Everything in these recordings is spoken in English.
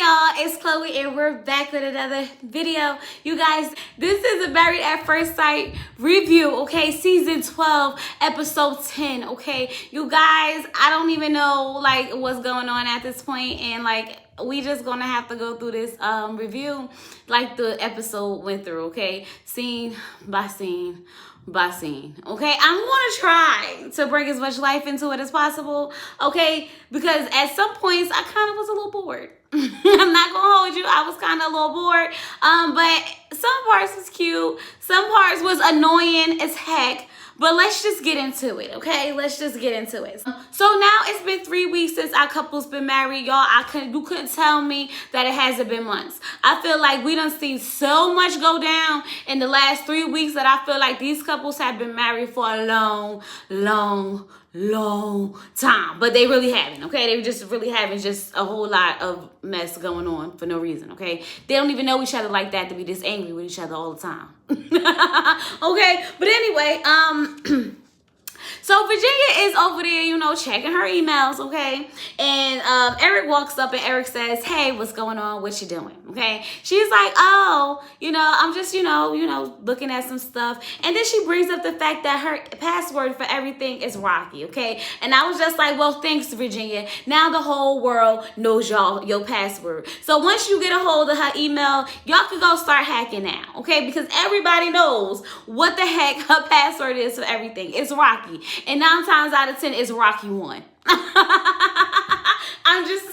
Hey y'all, it's Chloe and we're back with another video. You guys, this is a Married at First Sight review, okay? Season 12, episode 10, okay? You guys, I don't even know like what's going on at this point, and like we just gonna have to go through this review like the episode went through, okay? Scene by scene by scene, okay? I'm gonna try to bring as much life into it as possible, okay? Because at some points I kind of was a little bored. I'm not gonna hold you, I was kind of a little bored, but some parts was cute, some parts was annoying as heck. But let's just get into it, okay? Let's just get into it. So now it's been 3 weeks since our couple's been married, y'all. You couldn't tell me that it hasn't been months. I feel like we done seen so much go down in the last 3 weeks that I feel like these couples have been married for a long time. But they really haven't, okay? They just really having just a whole lot of mess going on for no reason, okay? They don't even know each other like that to be this angry with each other all the time. Okay, but anyway, so Virginia is over there, you know, checking her emails, okay? And Eric walks up and Eric says, "Hey, what's going on? What you doing?" Okay? She's like, "Oh, you know, I'm just, you know, looking at some stuff." And then she brings up the fact that her password for everything is Rocky, okay? And I was just like, "Well, thanks, Virginia. Now the whole world knows your password. So once you get a hold of her email, y'all can go start hacking now, okay? Because everybody knows what the heck her password is for everything. It's Rocky. And 9 times out of 10, it's Rocky 1. I'm just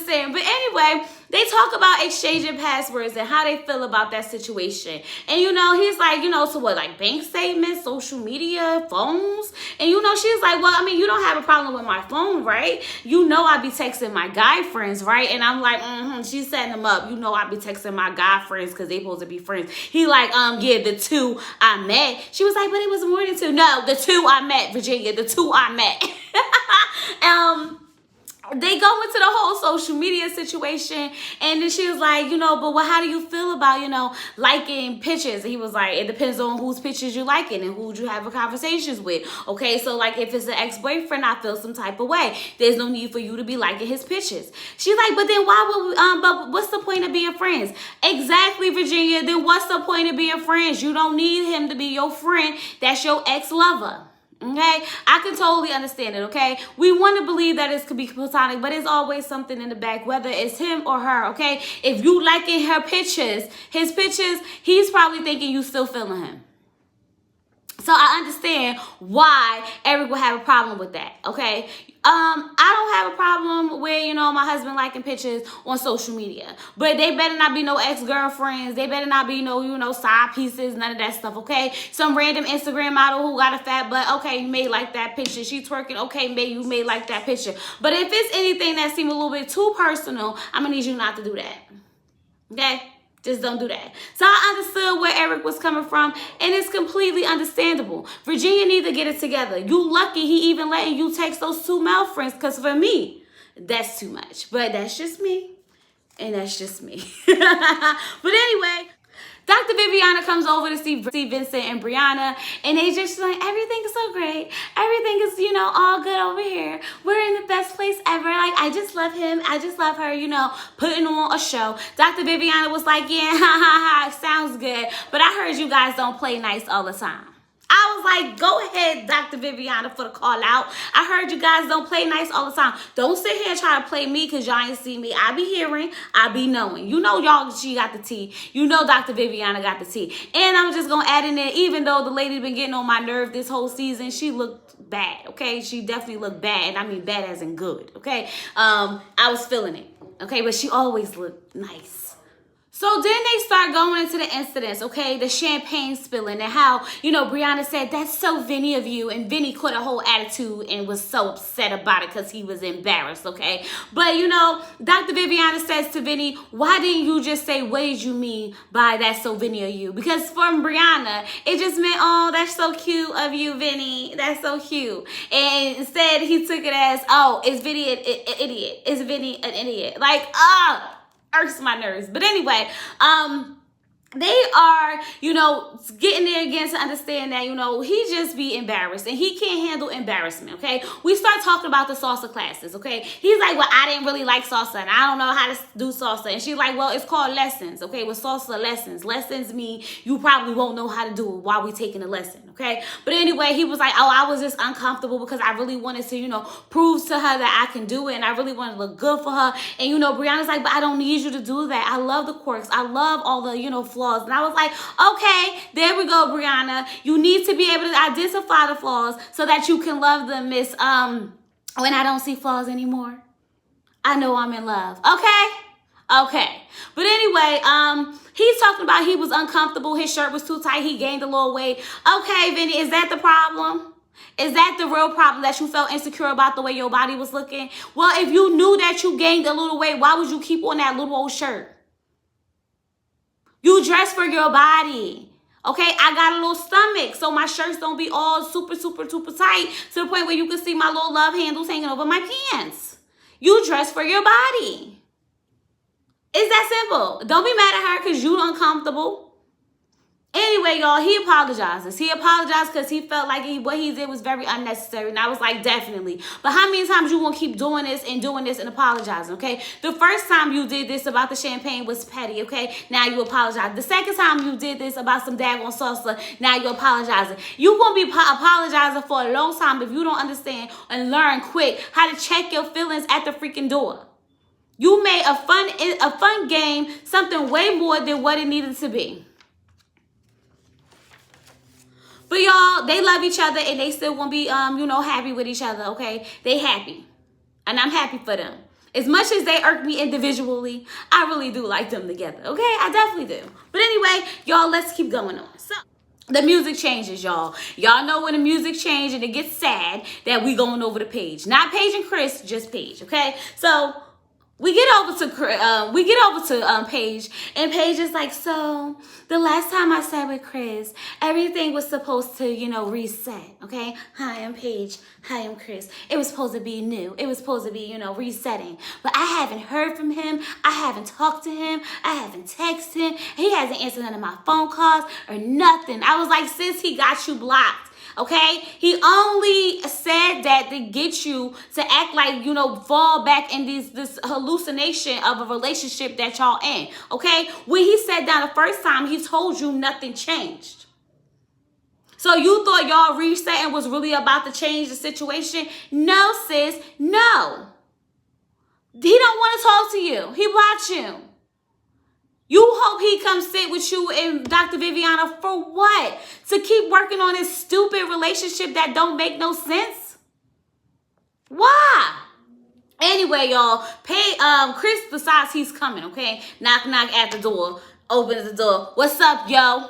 saying. But anyway, they talk about exchanging passwords and how they feel about that situation. And, you know, he's like, you know, so what, like bank statements, social media, phones? And, you know, she's like, well, I mean, you don't have a problem with my phone, right? You know I be texting my guy friends, right? And I'm like, she's setting them up. You know I be texting my guy friends because they supposed to be friends. He like, yeah, the 2 I met. She was like, but it was more than 2. No, the 2 I met, Virginia, the 2 I met. They go into the whole social media situation, and then she was like, you know, but how do you feel about, you know, liking pictures? And he was like, it depends on whose pictures you liking and who you have conversations with. Okay, so like if it's an ex-boyfriend, I feel some type of way. There's no need for you to be liking his pictures. She's like, but then why would we, but what's the point of being friends? Exactly, Virginia. Then what's the point of being friends? You don't need him to be your friend. That's your ex-lover. Okay, I can totally understand it, okay? We want to believe that it could be platonic, but it's always something in the back, whether it's him or her, okay? If you liking her pictures, his pictures, he's probably thinking you still feeling him. So I understand why Eric would have a problem with that, okay? I don't have a problem with, you know, my husband liking pictures on social media. But they better not be no ex-girlfriends. They better not be no, you know, side pieces, none of that stuff, okay? Some random Instagram model who got a fat butt, okay, you may like that picture. She twerking, okay, you may like that picture. But if it's anything that seems a little bit too personal, I'm going to need you not to do that, okay? Just don't do that. So I understood where Eric was coming from, and it's completely understandable. Virginia need to get it together. You lucky he even letting you text those 2 male friends, because for me, that's too much. But that's just me, and that's just me. But anyway, Dr. Viviana comes over to see Vincent and Brianna, and they just like, everything is so great. Everything is, you know, all good over here. We're in the best place ever. Like, I just love him. I just love her, you know, putting on a show. Dr. Viviana was like, yeah, sounds good. But I heard you guys don't play nice all the time. I was like, go ahead, Dr. Viviana, for the call out. I heard you guys don't play nice all the time. Don't sit here and try to play me because y'all ain't see me. I be hearing, I be knowing. You know y'all, she got the tea. You know Dr. Viviana got the tea. And I'm just going to add in there, even though the lady been getting on my nerve this whole season, she looked bad, okay? She definitely looked bad, and I mean bad as in good, okay? I was feeling it, okay? But she always looked nice. So then they start going into the incidents, okay? The champagne spilling and how, you know, Brianna said, that's so Vinny of you. And Vinny caught a whole attitude and was so upset about it because he was embarrassed, okay? But, you know, Dr. Viviana says to Vinny, why didn't you just say, what did you mean by that's so Vinny of you? Because from Brianna, it just meant, oh, that's so cute of you, Vinny. That's so cute. And instead, he took it as, oh, is Vinny an idiot? Is Vinny an idiot? Like, irks my nerves. But anyway, they are, getting there again to understand that, he just be embarrassed and he can't handle embarrassment, okay? We start talking about the salsa classes, okay? He's like, well, I didn't really like salsa and I don't know how to do salsa. And she's like, well, it's called lessons, okay? With salsa lessons. Lessons mean you probably won't know how to do it while we taking a lesson, okay? But anyway, he was like, oh, I was just uncomfortable because I really wanted to, prove to her that I can do it and I really wanted to look good for her. And, Brianna's like, but I don't need you to do that. I love the quirks. I love all the, flaws. And I was like, okay, there we go, Brianna. You need to be able to identify the flaws so that you can love them, Miss, when I don't see flaws anymore. I know I'm in love. Okay. But anyway, he's talking about he was uncomfortable. His shirt was too tight. He gained a little weight. Okay, Vinny, is that the problem? Is that the real problem, that you felt insecure about the way your body was looking? Well, if you knew that you gained a little weight, why would you keep on that little old shirt? You dress for your body. Okay, I got a little stomach, so my shirts don't be all super, super, super tight to the point where you can see my little love handles hanging over my pants. You dress for your body. It's that simple. Don't be mad at her because you uncomfortable. Anyway, y'all, he apologizes. He apologized because he felt like what he did was very unnecessary. And I was like, definitely. But how many times you gonna keep doing this and apologizing, okay? The first time you did this about the champagne was petty, okay? Now you apologize. The second time you did this about some daggone salsa, now you apologizing. You gonna be apologizing for a long time if you don't understand and learn quick how to check your feelings at the freaking door. You made a fun game something way more than what it needed to be. But y'all, they love each other and they still gonna be, happy with each other, okay? They happy. And I'm happy for them. As much as they irk me individually, I really do like them together, okay? I definitely do. But anyway, y'all, let's keep going on. So, the music changes, y'all. Y'all know when the music changes and it gets sad that we going over to Paige. Not Paige and Chris, just Paige, okay? So, we get over to Paige, and Paige is like, so the last time I sat with Chris, everything was supposed to, reset, okay? Hi, I'm Paige. Hi, I'm Chris. It was supposed to be new. It was supposed to be, resetting. But I haven't heard from him. I haven't talked to him. I haven't texted him. He hasn't answered none of my phone calls or nothing. I was like, sis, he got you blocked. Okay, he only said that to get you to act like, fall back in this hallucination of a relationship that y'all in. Okay, when he sat down the first time, he told you nothing changed. So you thought y'all resetting was really about to change the situation? No, sis, no. He don't want to talk to you. He blocked you. You hope he comes sit with you and Dr. Viviana for what? To keep working on this stupid relationship that don't make no sense? Why? Anyway, y'all, Chris decides he's coming, okay? Knock, knock at the door. Opens the door. What's up, yo?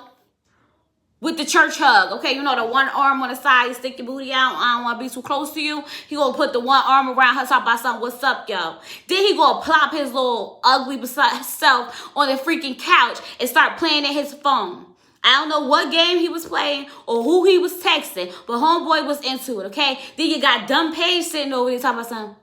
With the church hug, okay? The one arm on the side, you stick your booty out. I don't want to be too close to you. He gonna put the one arm around her, talk about something. What's up, yo? Then he gonna plop his little ugly self on the freaking couch and start playing at his phone. I don't know what game he was playing or who he was texting, but homeboy was into it, okay? Then you got dumb Paige sitting over there talking about something.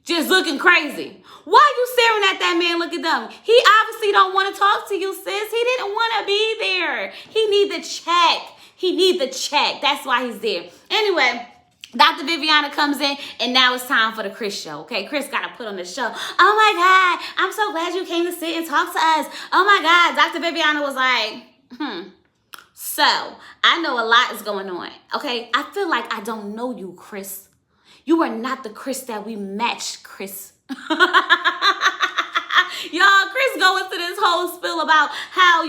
Just looking crazy. Why you staring at that man looking dumb? He obviously don't want to talk to you, sis. He didn't want to be there. He need the check. He need the check. That's why he's there. Anyway, Dr. Viviana comes in, and now it's time for the Chris show, okay? Chris got to put on the show. Oh, my God. I'm so glad you came to sit and talk to us. Oh, my God. Dr. Viviana was like, So, I know a lot is going on, okay? I feel like I don't know you, Chris. You are not the Chris that we matched, Chris. Y'all, Chris go into this whole spill about how,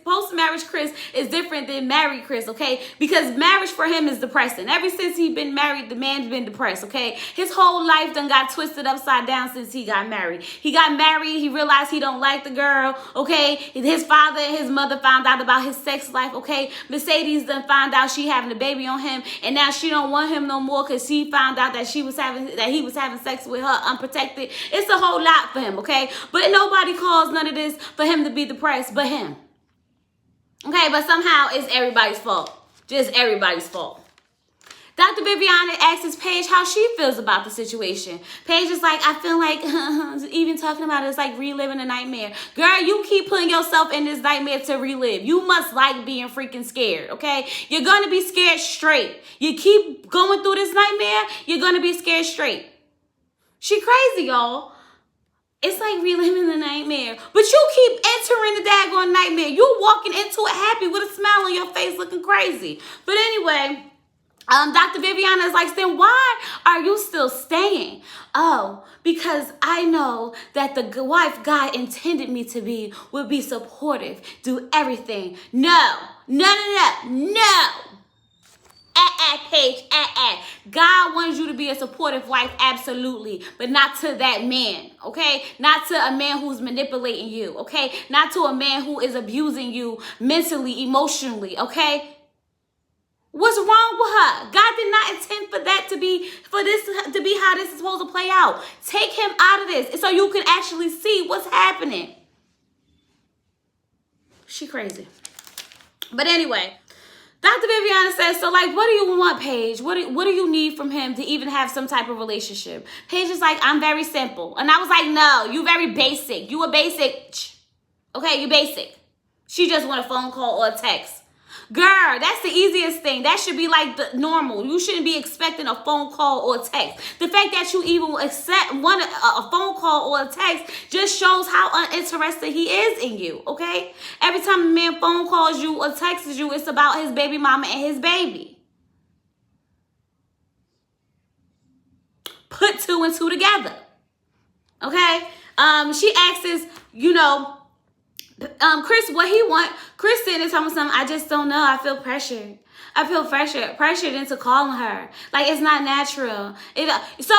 post-marriage Chris is different than married Chris, okay? Because marriage for him is depressing. Ever since he been married, the man's been depressed, okay? His whole life done got twisted upside down since he got married. He got married, he realized he don't like the girl, okay? His father and his mother found out about his sex life, okay? Mercedes done found out she having a baby on him, and now she don't want him no more because she found out that he was having sex with her unprotected. It's a whole lot for him, okay? But nobody calls none of this for him to be depressed but him. Okay, but somehow it's everybody's fault. Just everybody's fault. Dr. Viviana asks Paige how she feels about the situation. Paige is like, I feel like even talking about it is like reliving a nightmare. Girl, you keep putting yourself in this nightmare to relive. You must like being freaking scared, okay? You're going to be scared straight. You keep going through this nightmare, you're going to be scared straight. She crazy, y'all. It's like reliving the nightmare. But you keep entering the daggone nightmare. You walking into it happy with a smile on your face looking crazy. But anyway, Dr. Viviana is like, then why are you still staying? Oh, because I know that the wife God intended me to be would be supportive, do everything. No. Paige, God wants you to be a supportive wife, absolutely, but not to that man, okay? Not to a man who's manipulating you, okay? Not to a man who is abusing you mentally, emotionally, okay? What's wrong with her? God did not intend for that to be, for this to be how this is supposed to play out. Take him out of this so you can actually see what's happening. She crazy. But anyway, Dr. Viviana says, so like, what do you want, Paige? What do you need from him to even have some type of relationship? Paige is like, I'm very simple. And I was like, no, you very basic. You a basic. Okay, you basic. She just want a phone call or a text. Girl, that's the easiest thing. That should be like the normal. You shouldn't be expecting a phone call or a text. The fact that you even accept a phone call or a text just shows how uninterested he is in you, okay? Every time a man phone calls you or texts you, it's about his baby mama and his baby. Put two and two together, okay? She asks, Chris, what he want? Chris said and told me something. I just don't know. I feel pressured. I feel pressured into calling her. Like, it's not natural. So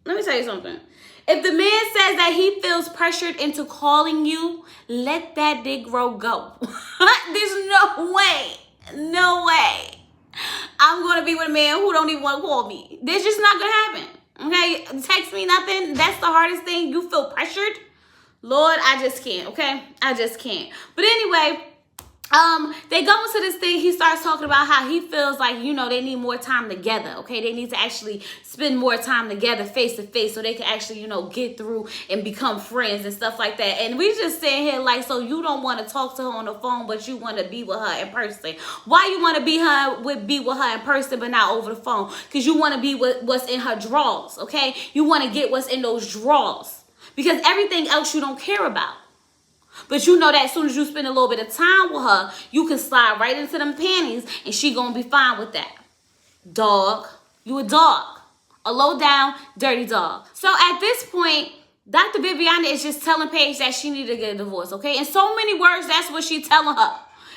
let me tell you something. If the man says that he feels pressured into calling you, let that Negro go. There's no way I'm going to be with a man who don't even want to call me. This just not going to happen. Okay? Text me nothing. That's the hardest thing. You feel pressured? Lord, I just can't, okay? I just can't. But anyway, they go into this thing. He starts talking about how he feels like, they need more time together, okay? They need to actually spend more time together face to face so they can actually, get through and become friends and stuff like that. And we just sitting here like, so you don't want to talk to her on the phone, but you want to be with her in person. Why you want to be with her in person but not over the phone? Because you want to be with what's in her drawers, okay? You want to get what's in those drawers. Because everything else you don't care about. But you know that as soon as you spend a little bit of time with her, you can slide right into them panties and she gonna be fine with that. Dog. You a dog. A low down, dirty dog. So at this point, Dr. Viviana is just telling Paige that she needs to get a divorce, okay? In so many words, that's what she's telling her.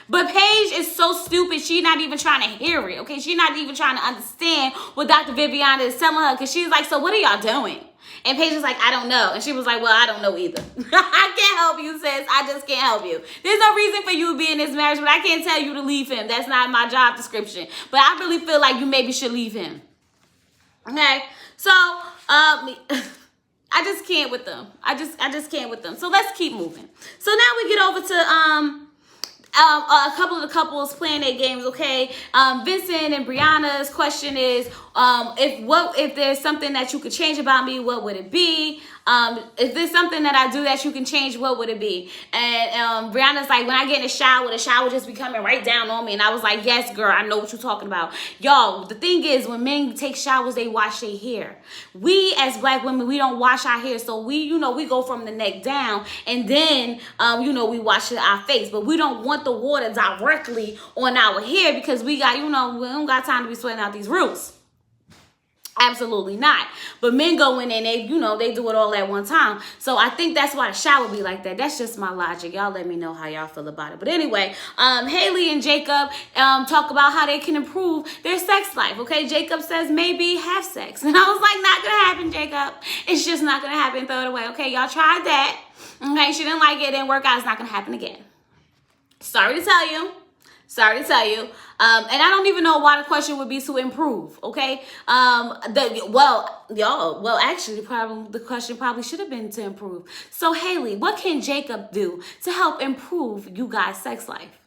But Paige is so stupid, she's not even trying to hear it, okay? She's not even trying to understand what Dr. Viviana is telling her because she's like, so what are y'all doing? And Paige is like, I don't know. And she was like, well, I don't know either. I can't help you, sis. I just can't help you. There's no reason for you to be in this marriage, but I can't tell you to leave him. That's not my job description. But I really feel like you maybe should leave him. Okay? So, I just can't with them. I just can't with them. So let's keep moving. So now we get over to a couple of the couples playing their games, okay? Vincent and Brianna's question is, if there's something that you could change about me, what would it be? If there's something that I do that you can change, what would it be? And Brianna's like, when I get in the shower just be coming right down on me. And I was like, yes, girl, I know what you're talking about. Y'all, the thing is, when men take showers, they wash their hair. We, as black women, we don't wash our hair. So we go from the neck down, and then, we wash our face. But we don't want the water directly on our hair because we don't got time to be sweating out these roots. Absolutely not. But men go in and they do it all at one time. So I think that's why the shower be like that. That's just my logic. Y'all let me know how y'all feel about it. But anyway, Haley and Jacob talk about how they can improve their sex life. Okay, Jacob says maybe have sex. And I was like, not gonna happen, Jacob. It's just not gonna happen. Throw it away. Okay, y'all tried that. Okay, she didn't like it. It didn't work out. It's not gonna happen again. Sorry to tell you. And I don't even know why the question would be to improve, okay? Actually, the question probably should have been to improve. So, Haley, what can Jacob do to help improve you guys' sex life?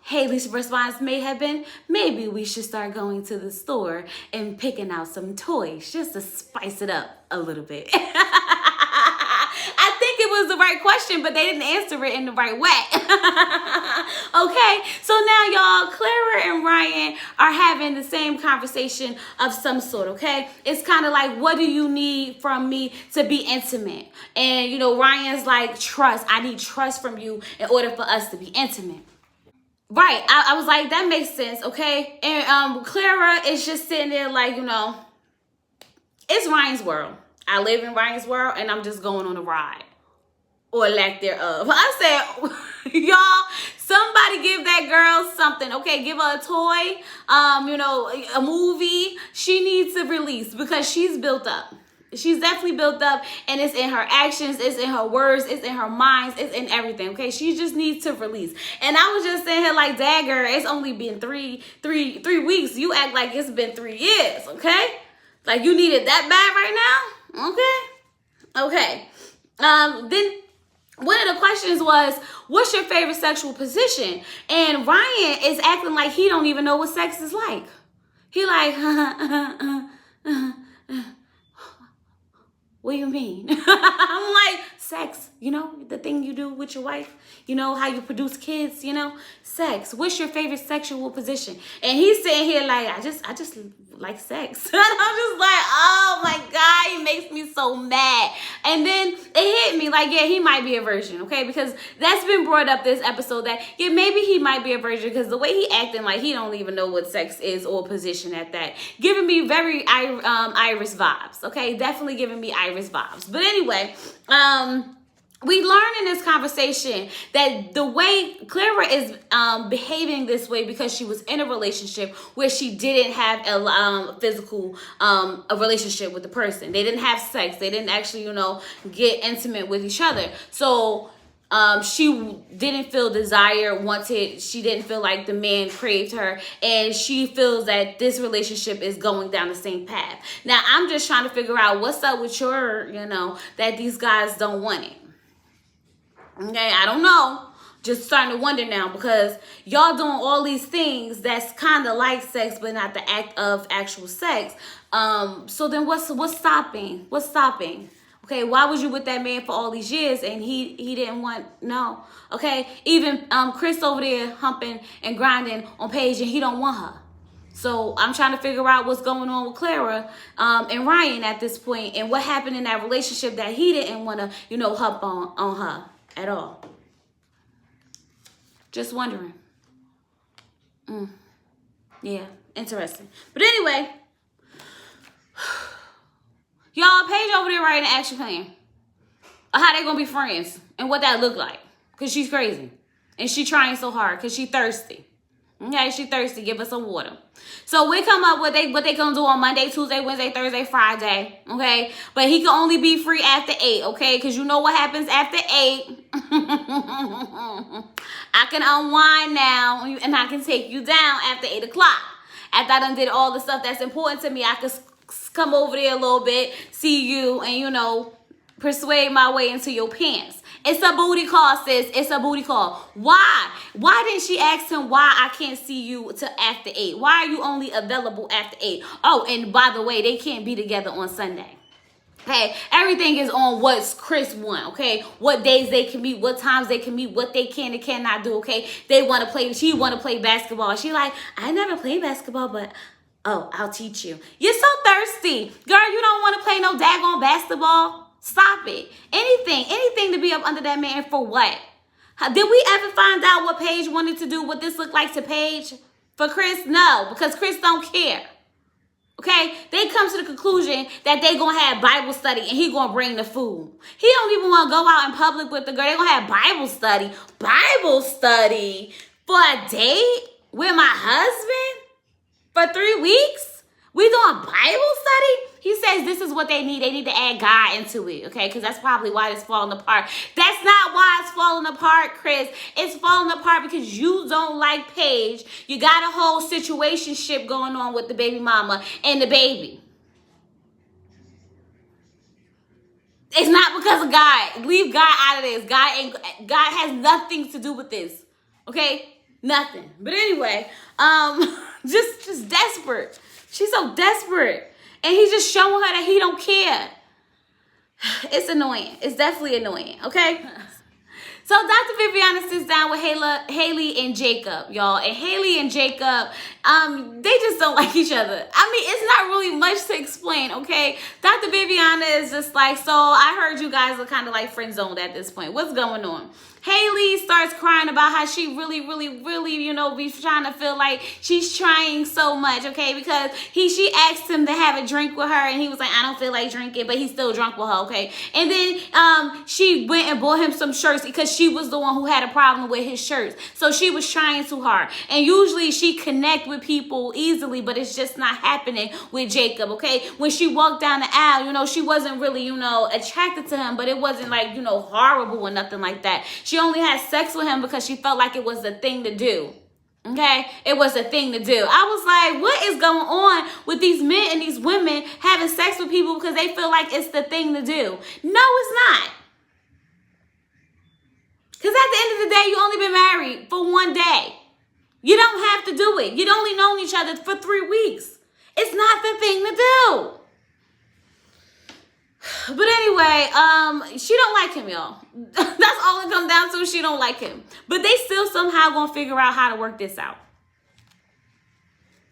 Haley's response may have been, maybe we should start going to the store and picking out some toys just to spice it up a little bit. I think it was the right question, but they didn't answer it in the right way. Okay, so now y'all, Clara and Ryan are having the same conversation of some sort, okay? It's kind of like, what do you need from me to be intimate? And, you know, Ryan's like, trust. I need trust from you in order for us to be intimate. Right, I was like, that makes sense, okay? And Clara is just sitting there like, you know, it's Ryan's world. I live in Ryan's world, and I'm just going on a ride. Or lack thereof. I said, y'all, somebody give that girl something, okay? Give her a toy, you know, a movie. She needs to release because she's built up. She's definitely built up, and it's in her actions, it's in her words, it's in her minds, it's in everything, okay? She just needs to release. And I was just saying here like, dagger, it's only been three weeks. You act like it's been 3 years, okay? Like you need it that bad right now? Okay. Then one of the questions was, what's your favorite sexual position? And Ryan is acting like he don't even know what sex is like. He like, what do you mean? I'm like, sex, you know, the thing you do with your wife, you know, how you produce kids, you know, sex. What's your favorite sexual position? And he's sitting here like, I just like sex. And I'm just like, oh my God, he makes me so mad. And then it hit me like, yeah, he might be a virgin, okay? Because that's been brought up this episode that, yeah, maybe he might be a virgin because the way he acting like he don't even know what sex is or position at that. Giving me very Iris vibes, okay? Definitely giving me Iris vibes. But anyway, we learned in this conversation that the way Clara is behaving this way because she was in a relationship where she didn't have a physical a relationship with the person. They didn't have sex. They didn't actually, you know, get intimate with each other. So she didn't feel desire, wanted. She didn't feel like the man craved her. And she feels that this relationship is going down the same path. Now, I'm just trying to figure out what's up with your, you know, that these guys don't want it. Okay, I don't know. Just starting to wonder now because y'all doing all these things that's kind of like sex, but not the act of actual sex. So then what's stopping? What's stopping? Okay, why was you with that man for all these years and he didn't want, no. Okay, even Chris over there humping and grinding on Paige and he don't want her. So I'm trying to figure out what's going on with Clara and Ryan at this point and what happened in that relationship that he didn't want to, you know, hump on her at all. Just wondering. Yeah, interesting. But anyway, y'all, Paige over there writing an action plan of how they gonna be friends and what that look like. Because she's crazy. And she trying so hard because she thirsty. Okay, she thirsty. Give us some water. So we come up with what they gonna do on Monday, Tuesday, Wednesday, Thursday, Friday. Okay, but he can only be free after 8. Okay, because you know what happens after 8. I can unwind now, and I can take you down after 8 o'clock. After I done did all the stuff that's important to me, I can come over there a little bit, see you, and you know, persuade my way into your pants. It's a booty call, sis. It's a booty call. Why? Why didn't she ask him why I can't see you till after 8? Why are you only available after 8? Oh, and by the way, they can't be together on Sunday. Okay, everything is on what's Chris want, okay? What days they can meet, what times they can meet, what they can and cannot do, okay? They want to play, she want to play basketball. She like, I never played basketball, but oh, I'll teach you. You're so thirsty. Girl, you don't want to play no daggone basketball. Stop it. Anything to be up under that man for what? Did we ever find out what Paige wanted to do, what this looked like to Paige? For Chris? No, because Chris don't care. Okay? They come to the conclusion that they going to have Bible study and he going to bring the food. He don't even want to go out in public with the girl. They going to have Bible study. Bible study for a date with my husband for 3 weeks? We doing Bible study? He says this is what they need. They need to add God into it, okay? Because that's probably why it's falling apart. That's not why it's falling apart, Chris. It's falling apart because you don't like Paige. You got a whole situationship going on with the baby mama and the baby. It's not because of God. Leave God out of this. God has nothing to do with this, okay? Nothing. But anyway, just desperate. She's so desperate. And he's just showing her that he don't care. It's annoying. It's definitely annoying, okay? So Dr. Viviana sits down with Haley and Jacob, y'all. And Haley and Jacob, they just don't like each other. I mean, it's not really much to explain, okay? Dr. Viviana is just like, so I heard you guys are kind of like friend zoned at this point. What's going on? Haley starts crying about how she really, you know, be trying to feel like she's trying so much, okay? Because she asked him to have a drink with her, and he was like, I don't feel like drinking, but he's still drunk with her, okay? And then she went and bought him some shirts because she was the one who had a problem with his shirts. So she was trying too hard. And usually she connect with people easily, but it's just not happening with Jacob, okay? When she walked down the aisle, you know, she wasn't really, you know, attracted to him, but it wasn't like, you know, horrible or nothing like that. She only had sex with him because she felt like it was the thing to do. Okay? It was a thing to do. I was like, what is going on with these men and these women having sex with people because they feel like it's the thing to do? No, it's not. Because at the end of the day, you only been married for one day. You don't have to do it. You'd only known each other for 3 weeks. It's not the thing to do. But anyway, she don't like him, y'all. That's all it comes down to. She don't like him. But they still somehow gonna figure out how to work this out.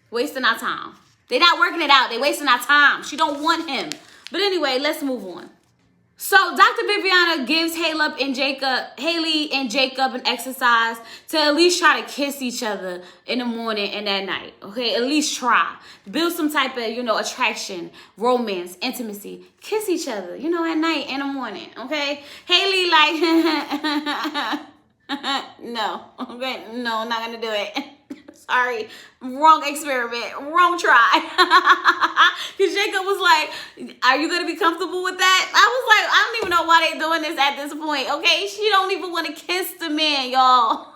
Wasting our time. They're not working it out. They're wasting our time. She don't want him. But anyway, let's move on. So Dr. Viviana gives Haley and Jacob an exercise to at least try to kiss each other in the morning and at night. Okay, at least try. Build some type of, you know, attraction, romance, intimacy. Kiss each other, you know, at night and the morning. Okay, Haley like, no, okay, no, I'm not gonna do it. Sorry, wrong experiment, wrong try. Because Jacob was like, are you going to be comfortable with that? I was like, I don't even know why they doing this at this point, okay? She don't even want to kiss the man, y'all.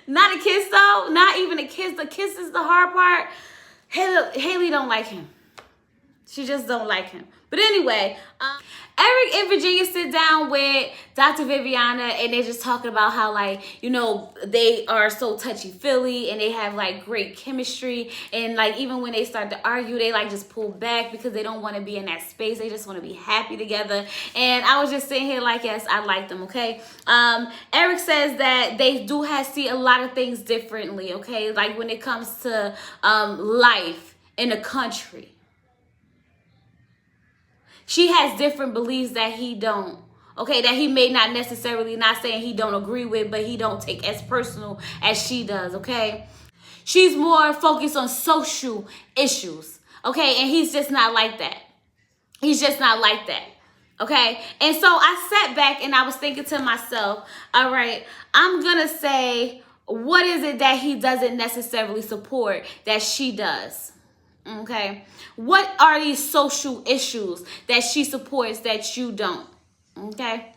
Not a kiss, though. Not even a kiss. The kiss is the hard part. Haley don't like him. She just don't like him. But anyway, Eric and Virginia sit down with Dr. Viviana, and they're just talking about how, like, you know, they are so touchy-feely and they have, like, great chemistry. And, like, even when they start to argue, they, like, just pull back because they don't want to be in that space. They just want to be happy together. And I was just sitting here like, yes, I like them, okay? Eric says that they do see a lot of things differently, okay? Like, when it comes to life in the country. She has different beliefs that he don't. Okay, that he may not necessarily, not saying he don't agree with, but he don't take as personal as she does, okay? She's more focused on social issues, okay? And he's just not like that. He's just not like that, okay? And so I sat back and I was thinking to myself, all right, I'm going to say, what is it that he doesn't necessarily support that she does? Okay, what are these social issues that she supports that you don't? Okay,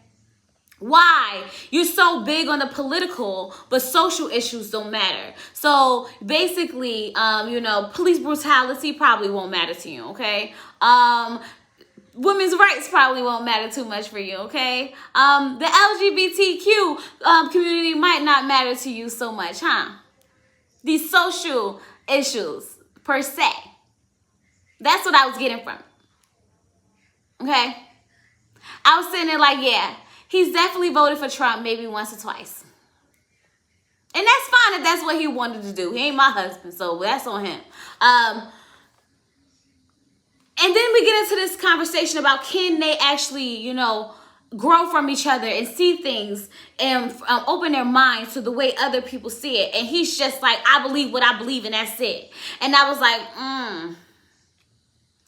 why you're so big on the political but social issues don't matter? So basically, you know, police brutality probably won't matter to you. Okay, women's rights probably won't matter too much for you. Okay, the LGBTQ community might not matter to you so much, huh? These social issues per se. That's what I was getting from. Okay? I was sitting there like, yeah, he's definitely voted for Trump maybe once or twice. And that's fine if that's what he wanted to do. He ain't my husband, so that's on him. And then we get into this conversation about can they actually, you know, grow from each other and see things and open their minds to the way other people see it. And he's just like, I believe what I believe and that's it. And I was like,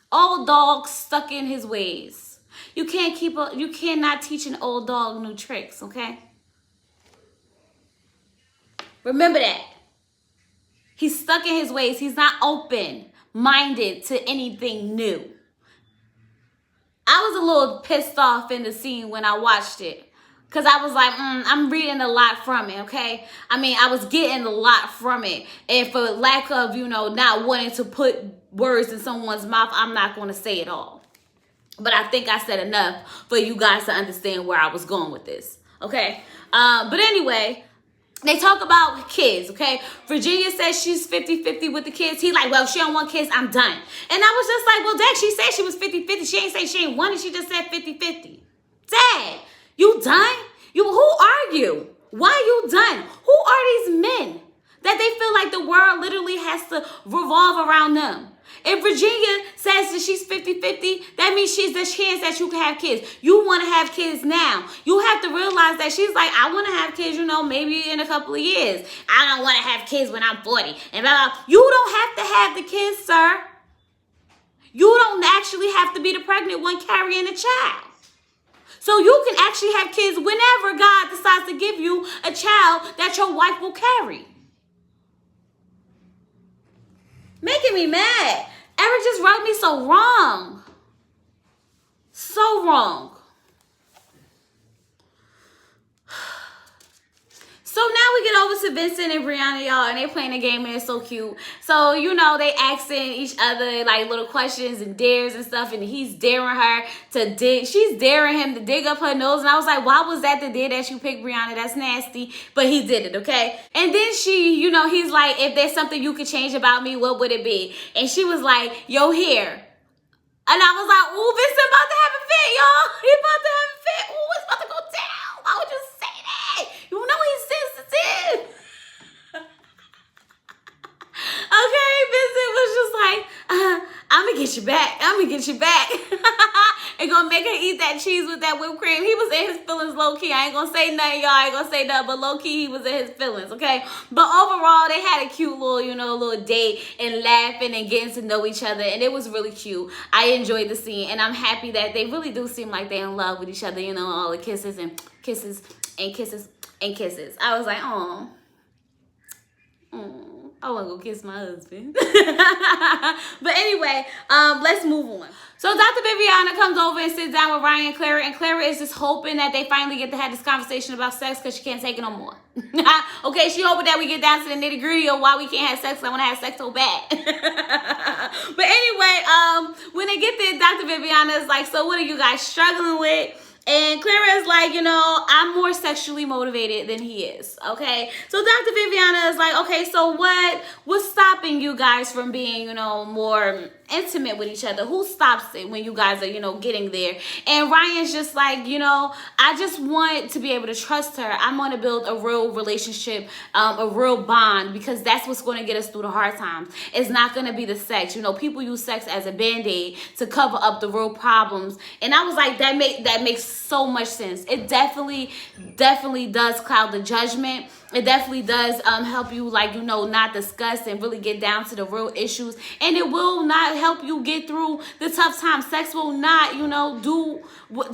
old dog stuck in his ways. You cannot teach an old dog new tricks, okay? Remember that. He's stuck in his ways. He's not open-minded to anything new. I was a little pissed off in the scene when I watched it. Because I was like, I'm reading a lot from it, okay? I mean, I was getting a lot from it. And for lack of, you know, not wanting to put words in someone's mouth, I'm not going to say it all. But I think I said enough for you guys to understand where I was going with this, okay? But anyway, They talk about kids, okay? Virginia says she's 50-50 with the kids. He like, well, she don't want kids, I'm done. And I was just like, well, Dad, she said she was 50-50. She ain't say she ain't wanted, she just said 50-50. Dad, you done? Who are you? Why you done? Who are these men that they feel like the world literally has to revolve around them? If Virginia says that she's 50-50, that means she's the chance that you can have kids. You want to have kids now. You have to realize that she's like, I want to have kids, maybe in a couple of years. I don't want to have kids when I'm 40. And blah, blah. You don't have to have the kids, sir. You don't actually have to be the pregnant one carrying a child. So you can actually have kids whenever God decides to give you a child that your wife will carry. Making me mad. Eric just rubbed me so wrong. So wrong. So now we get over to Vincent and Brianna, y'all, and they playing a game and it's so cute. So, they asking each other like little questions and dares and stuff, and he's daring her to dig. She's daring him to dig up her nose, and I was like, why was that the dare that you picked, Brianna? That's nasty. But he did it, okay? And then he's like, if there's something you could change about me, what would it be? And she was like, your hair. And I was like, ooh, Vincent about to have a fit, y'all. He about to have a fit. Ooh, it's about to go down. Why would you say that? You know he's sensitive. Okay, Vincent was just like, I'm going to get you back. I'm going to get you back. And going to make her eat that cheese with that whipped cream. He was in his feelings low-key. I ain't going to say nothing, y'all. I ain't going to say nothing. But low-key, he was in his feelings, okay? But overall, they had a cute little date and laughing and getting to know each other. And it was really cute. I enjoyed the scene. And I'm happy that they really do seem like they're in love with each other. All the kisses and kisses and kisses and kisses. I was like, oh. I want to go kiss my husband. But anyway, let's move on. So Dr. Viviana comes over and sits down with Ryan and Clara is just hoping that they finally get to have this conversation about sex because she can't take it no more. Okay, she hoping that we get down to the nitty gritty of why we can't have sex. I want to have sex so bad. But anyway, when they get there, Dr. Viviana is like, so what are you guys struggling with? And Clara is like, I'm more sexually motivated than he is, okay? So Dr. Viviana is like, okay, so what's stopping you guys from being, more intimate with each other? Who stops it when you guys are, getting there? And Ryan's just like, I just want to be able to trust her. I want to build a real relationship, a real bond, because that's what's going to get us through the hard times. It's not going to be the sex. People use sex as a band-aid to cover up the real problems. And I was like, that makes so much sense. It definitely does cloud the judgment. It definitely does help you, not discuss and really get down to the real issues. And it will not help you get through the tough times. Sex will not,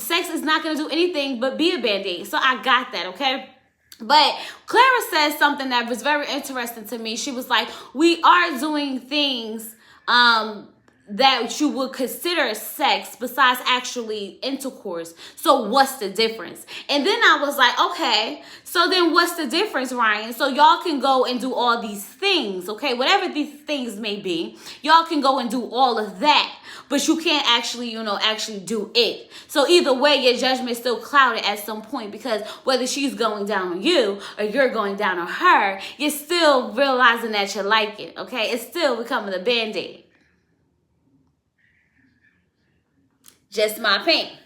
sex is not going to do anything but be a band-aid. So I got that, okay? But Clara says something that was very interesting to me. She was like, we are doing things that you would consider sex besides actually intercourse. So what's the difference? And then I was like, okay, so then what's the difference, Ryan? So y'all can go and do all these things, okay? Whatever these things may be, y'all can go and do all of that. But you can't actually, actually do it. So either way, your judgment is still clouded at some point, because whether she's going down on you or you're going down on her, you're still realizing that you like it, okay? It's still becoming a band-aid. Just my opinion.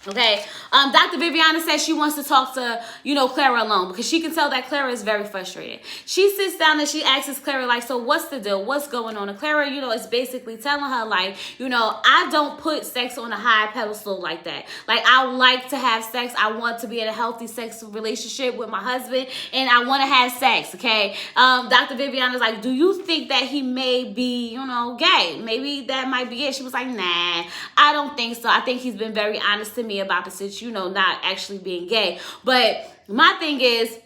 Okay, Dr. Viviana says she wants to talk to, Clara alone, because she can tell that Clara is very frustrated. She sits down and she asks Clara, like, so what's the deal? What's going on? And Clara, is basically telling her, like, I don't put sex on a high pedestal like that. Like, I like to have sex. I want to be in a healthy sex relationship with my husband, and I want to have sex, okay? Dr. Viviana's like, do you think that he may be, gay? Maybe that might be it. She was like, nah, I don't think so. I think he's been very honest to me about the situation, not actually being gay. But my thing is,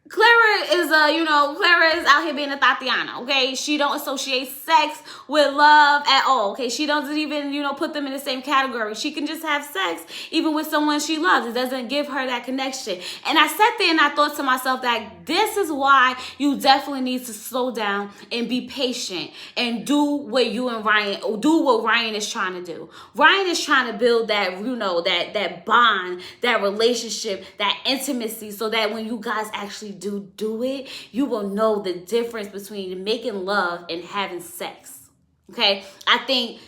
Clara is Clara is out here being a Tatiana, okay? She don't associate sex with love at all, okay? She doesn't even, put them in the same category. She can just have sex even with someone she loves. It doesn't give her that connection. And I sat there and I thought to myself that this is why you definitely need to slow down and be patient and do what Ryan is trying to do. Ryan is trying to build that, that bond, that relationship, that intimacy, so that when you guys actually do it, you will know the difference between making love and having sex. Okay? I think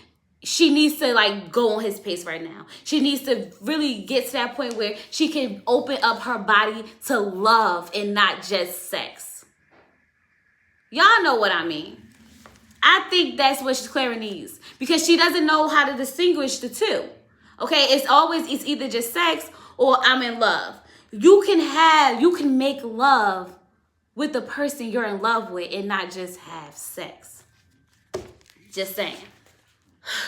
she needs to go on his pace right now. She needs to really get to that point where she can open up her body to love and not just sex. Y'all know what I mean. I think that's what Clara needs, because she doesn't know how to distinguish the two. Okay? It's either just sex or I'm in love. You can make love with the person you're in love with and not just have sex. Just saying.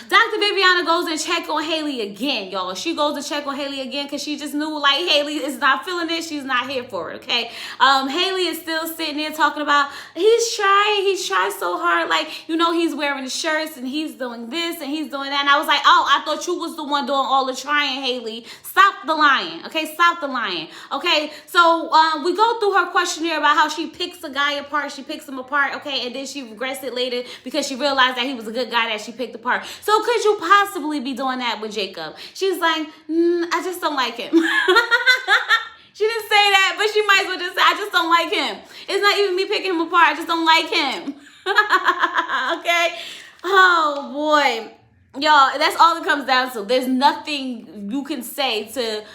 Dr. Viviana goes and check on Haley again, y'all. She goes to check on Haley again because she just knew Haley is not feeling it. She's not here for it, okay? Haley is still sitting there talking about he's trying so hard. He's wearing the shirts and he's doing this and he's doing that. And I was like, oh, I thought you was the one doing all the trying, Haley. Stop the lying, okay? Stop the lying, okay? So we go through her questionnaire about how she picks a guy apart. She picks him apart, okay? And then she regrets it later because she realized that he was a good guy that she picked apart. So could you possibly be doing that with Jacob? She's like, I just don't like him. She didn't say that, but she might as well just say, I just don't like him. It's not even me picking him apart. I just don't like him. Okay? Oh, boy. Y'all, that's all it comes down to. There's nothing you can say to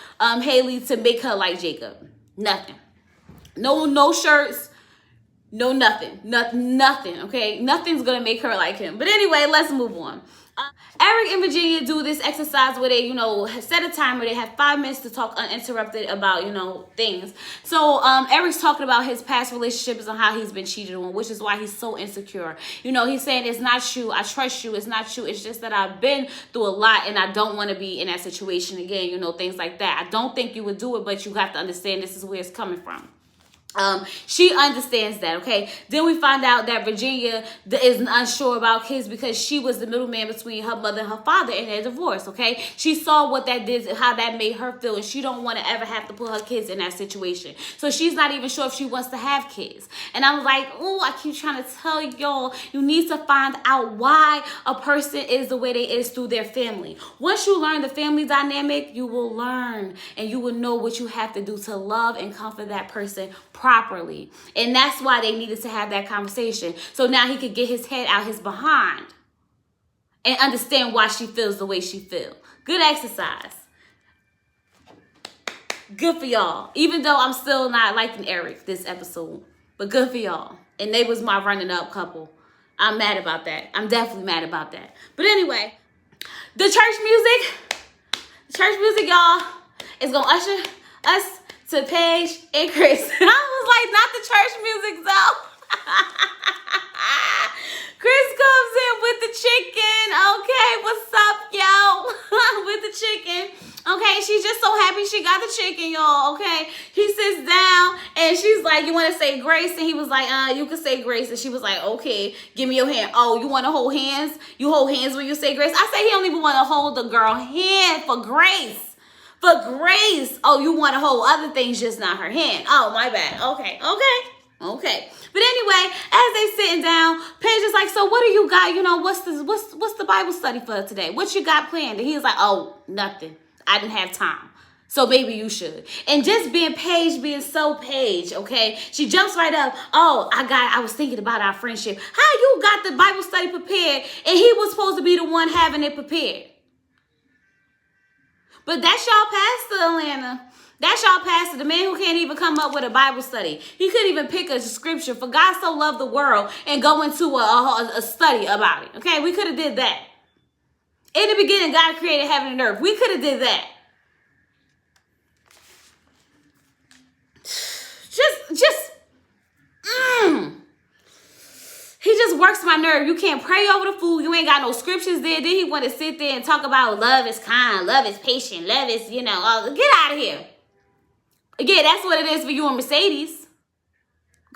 Haley to make her like Jacob. Nothing. No shirts. No nothing. Nothing, okay? Nothing's going to make her like him. But anyway, let's move on. Eric and Virginia do this exercise where they, set a timer. They have 5 minutes to talk uninterrupted about, things. So Eric's talking about his past relationships and how he's been cheated on, which is why he's so insecure. He's saying, it's not you. I trust you. It's not you. It's just that I've been through a lot and I don't want to be in that situation again, things like that. I don't think you would do it, but you have to understand this is where it's coming from. She understands that, okay? Then we find out that Virginia is unsure about kids because she was the middleman between her mother and her father in their divorce, okay? She saw what that did, how that made her feel, and she don't want to ever have to put her kids in that situation. So she's not even sure if she wants to have kids. And I was like, oh, I keep trying to tell y'all, you need to find out why a person is the way they is through their family. Once you learn the family dynamic, you will learn and you will know what you have to do to love and comfort that person properly. And that's why they needed to have that conversation. So now he could get his head out his behind and understand why she feels the way she feels. Good exercise. Good for y'all. Even though I'm still not liking Eric this episode. But good for y'all. And they was my running up couple. I'm mad about that. I'm definitely mad about that. But anyway, the church music, y'all, is going to usher us to Paige and Chris. And I was like, not the church music though. Chris comes in with the chicken. Okay, what's up, yo? With the chicken. Okay, she's just so happy she got the chicken, y'all. Okay, he sits down and she's like, you want to say grace? And he was like, you can say grace. And she was like, okay, give me your hand. Oh, you want to hold hands? You hold hands when you say grace? I say he don't even want to hold the girl hand for grace. For grace. Oh, you want to hold other things, just not her hand. Oh, my bad. Okay. But anyway, as they sitting down, Paige is like, so what do you got? What's the Bible study for today? What you got planned? And he was like, oh, nothing. I didn't have time. So maybe you should. And just being so Paige, okay? She jumps right up. Oh, I was thinking about our friendship. How you got the Bible study prepared and he was supposed to be the one having it prepared? But that's y'all pastor, Atlanta. That's y'all pastor, the man who can't even come up with a Bible study. He couldn't even pick a scripture. For God so loved the world and go into a study about it. Okay, we could have did that. In the beginning, God created heaven and earth. We could have did that. He just works my nerve. You can't pray over the food. You ain't got no scriptures there. Then he want to sit there and talk about love is kind, love is patient, love is, all. Get out of here. Yeah, that's what it is for you and Mercedes.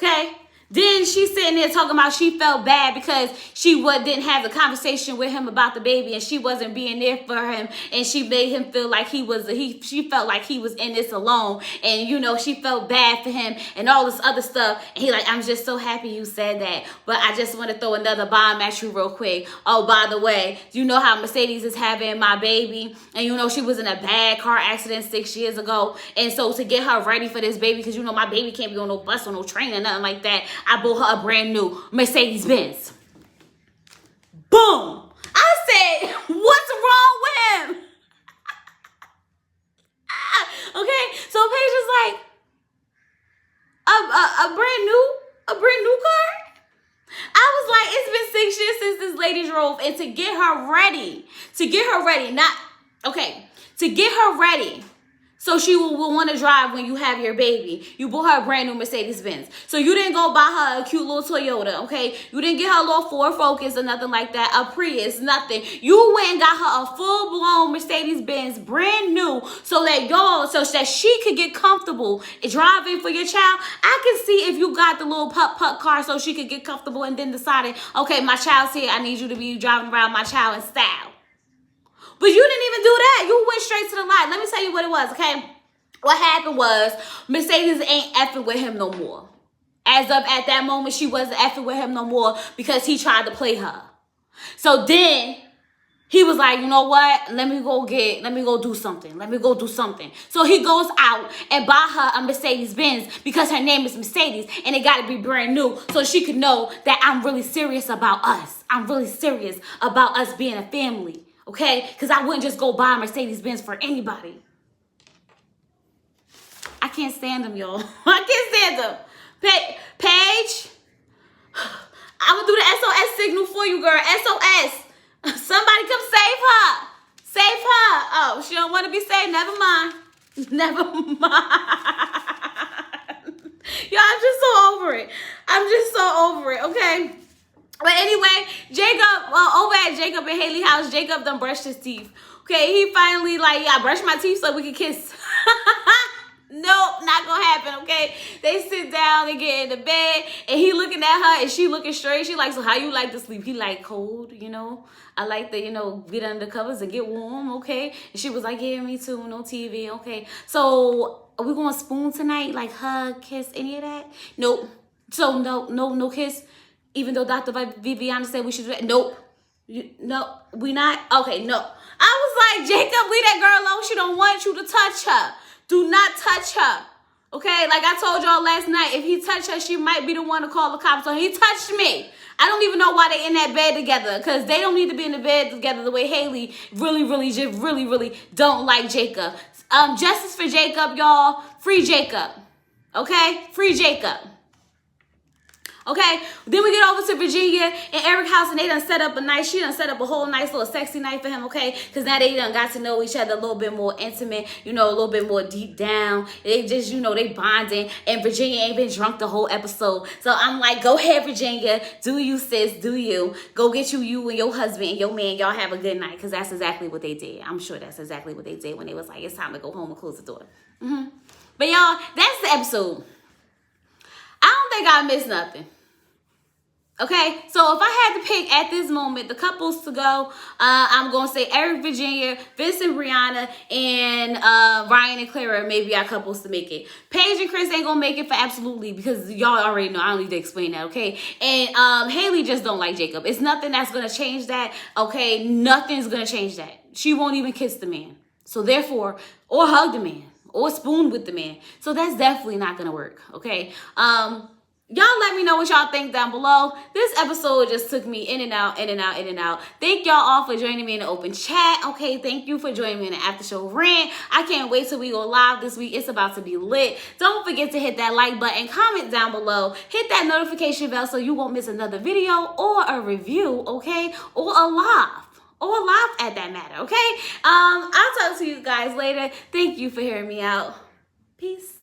Okay? Then she's sitting there talking about she felt bad because she didn't have the conversation with him about the baby, and she wasn't being there for him, and she made him feel like she felt like he was in this alone, and she felt bad for him and all this other stuff. And he like, I'm just so happy you said that, but I just want to throw another bomb at you real quick. Oh, by the way, you know how Mercedes is having my baby, and she was in a bad car accident 6 years ago, and so to get her ready for this baby, because my baby can't be on no bus or no train or nothing like that, I bought her a brand new Mercedes Benz. Boom! I said, what's wrong with him? Okay, so Paige is like, a brand new car? I was like, it's been 6 years since this lady drove, and to get her ready, so she will want to drive when you have your baby, you bought her a brand new Mercedes Benz. So you didn't go buy her a cute little Toyota, okay? You didn't get her a little Ford Focus or nothing like that, a Prius, nothing. You went and got her a full-blown Mercedes Benz, brand new, so that she could get comfortable driving for your child. I can see if you got the little putt car so she could get comfortable and then decided, okay, my child's here, I need you to be driving around my child in style. But you didn't even do that. You went straight to the line. Let me tell you what it was, okay? What happened was Mercedes ain't effing with him no more. As of at that moment, she wasn't effing with him no more because he tried to play her. So then he was like, you know what? Let me go do something. So he goes out and buy her a Mercedes Benz because her name is Mercedes and it got to be brand new so she could know that I'm really serious about us. I'm really serious about us being a family. Okay? Because I wouldn't just go buy a Mercedes Benz for anybody. I can't stand them, y'all. I can't stand them. Paige, I'm going to do the SOS signal for you, girl. SOS. Somebody come save her. Save her. Oh, she don't want to be saved. Never mind. Never mind. Y'all, I'm just so over it. Okay? But anyway, over at Jacob and Haley house, Jacob done brushed his teeth. Okay, he finally like, yeah, I brushed my teeth so we can kiss. Nope, not gonna happen, okay? They sit down and get in the bed, and he looking at her, and she looking straight. She like, so how you like to sleep? He like, cold, I like to, get under the covers and get warm, okay? And she was like, yeah, me too, no TV, okay? So, are we gonna spoon tonight? Like, hug, kiss, any of that? Nope. So, no kiss? Even though Dr. Viviana said we should do that? Nope. No, we not? Okay, no. I was like, Jacob, leave that girl alone. She don't want you to touch her. Do not touch her. Okay? Like I told y'all last night, if he touched her, she might be the one to call the cops. So he touched me. I don't even know why they in that bed together. Because they don't need to be in the bed together the way Haley really don't like Jacob. Justice for Jacob, y'all. Free Jacob. Okay? Free Jacob. Okay, then we get over to Virginia and Eric's house, and they done set up she done set up a whole nice little sexy night for him, okay? Because now they done got to know each other a little bit more intimate, a little bit more deep down. They just, they bonding, and Virginia ain't been drunk the whole episode. So I'm like, go ahead, Virginia. Do you, sis, do you. Go get you and your husband and your man. Y'all have a good night, because that's exactly what they did. I'm sure that's exactly what they did when they was like, it's time to go home and close the door. But y'all, that's the episode. I don't think I missed nothing. Okay, so if I had to pick at this moment the couples to go, I'm going to say Eric, Virginia, Vincent, Brianna, and Ryan and Clara may be our couples to make it. Paige and Chris ain't going to make it for absolutely, because y'all already know. I don't need to explain that, okay? And Haley just don't like Jacob. It's nothing that's going to change that, okay? Nothing's going to change that. She won't even kiss the man. So therefore, or hug the man, or spoon with the man. So that's definitely not going to work, okay? Y'all let me know what y'all think down below. This episode just took me in and out. Thank y'all all for joining me in the open chat. Okay, thank you for joining me in the after show rant. I can't wait till we go live this week. It's about to be lit. Don't forget to hit that like button, comment down below, hit that notification bell so you won't miss another video or a review, okay? Or a laugh at that matter, okay? I'll talk to you guys later. Thank you for hearing me out. Peace.